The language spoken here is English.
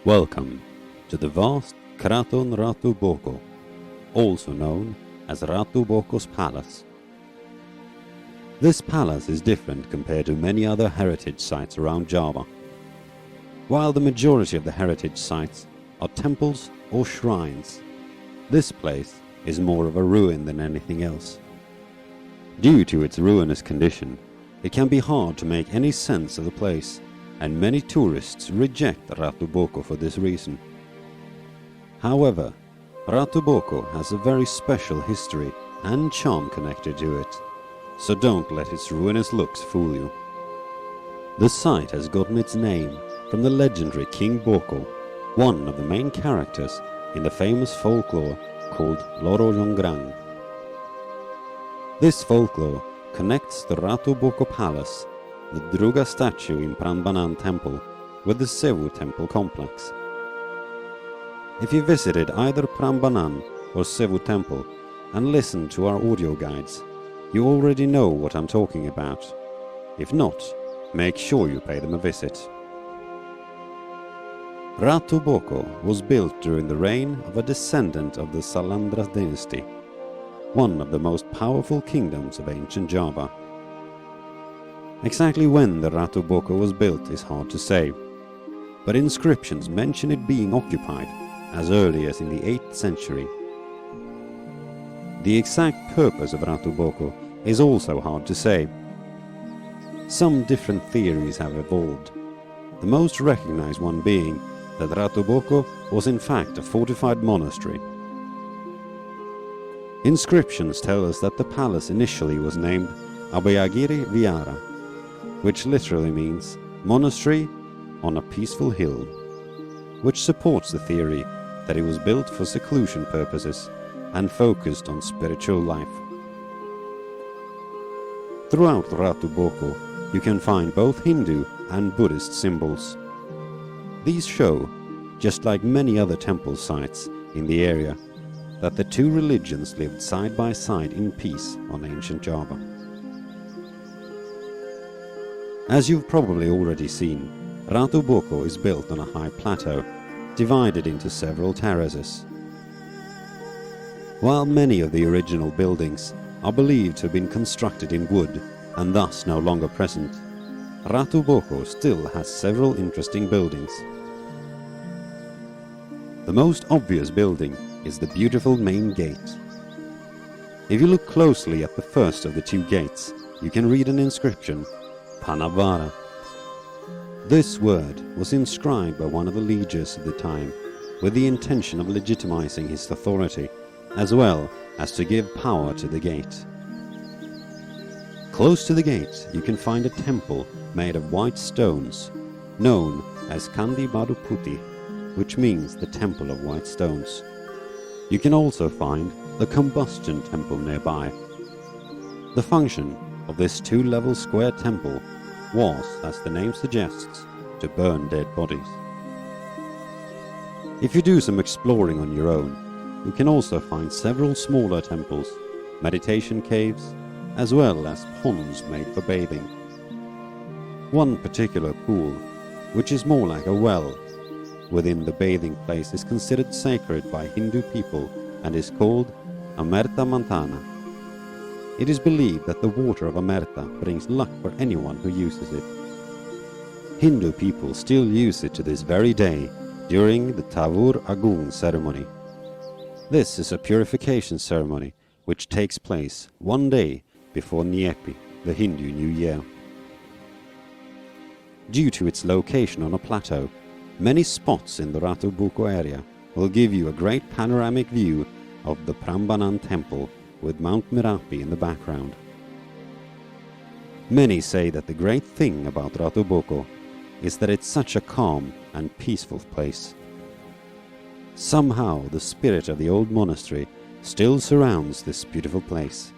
Welcome to the vast Kraton Ratu Boko, also known as Ratu Boko's palace. This palace is different compared to many other heritage sites around Java. While the majority of the heritage sites are temples or shrines, this place is more of a ruin than anything else. Due to its ruinous condition, it can be hard to make any sense of the place, and many tourists reject Ratu Boko for this reason. However, Ratu Boko has a very special history and charm connected to it, so don't let its ruinous looks fool you. The site has gotten its name from the legendary King Boko, one of the main characters in the famous folklore called Loro Yongrang. This folklore connects the Ratu Boko Palace, the Druga statue in Prambanan Temple, with the Sevu Temple complex. If you visited either Prambanan or Sevu Temple and listened to our audio guides, you already know what I'm talking about. If not, make sure you pay them a visit. Ratu Boko was built during the reign of a descendant of the Salandras dynasty, one of the most powerful kingdoms of ancient Java. Exactly when the Ratu Boko was built is hard to say, but inscriptions mention it being occupied as early as in the 8th century. The exact purpose of Ratu Boko is also hard to say. Some different theories have evolved, the most recognized one being that Ratu Boko was in fact a fortified monastery. Inscriptions tell us that the palace initially was named Abhayagiri Vihara, which literally means monastery on a peaceful hill, which supports the theory that it was built for seclusion purposes and focused on spiritual life. Throughout Ratu Boko, you can find both Hindu and Buddhist symbols. These show, just like many other temple sites in the area, that the two religions lived side by side in peace on ancient Java. As you've probably already seen, Ratu Boko is built on a high plateau, divided into several terraces. While many of the original buildings are believed to have been constructed in wood and thus no longer present, Ratu Boko still has several interesting buildings. The most obvious building is the beautiful main gate. If you look closely at the first of the two gates, you can read an inscription, Panavara. This word was inscribed by one of the lieges of the time with the intention of legitimizing his authority, as well as to give power to the gate. Close to the gate you can find a temple made of white stones, known as Kandi Baru Putih, which means the Temple of White Stones. You can also find the Combustion Temple nearby. The function of this two-level square temple was, as the name suggests, to burn dead bodies. If you do some exploring on your own, you can also find several smaller temples, meditation caves, as well as ponds made for bathing. One particular pool, which is more like a well, within the bathing place is considered sacred by Hindu people and is called Amerta Mantana. It is believed that the water of Amerta brings luck for anyone who uses it. Hindu people still use it to this very day during the Tavur Agung ceremony. This is a purification ceremony which takes place one day before Nyepi, the Hindu New Year. Due to its location on a plateau, many spots in the Ratu Boko area will give you a great panoramic view of the Prambanan Temple with Mount Merapi in the background. Many say that the great thing about Ratu Boko is that it's such a calm and peaceful place. Somehow the spirit of the old monastery still surrounds this beautiful place.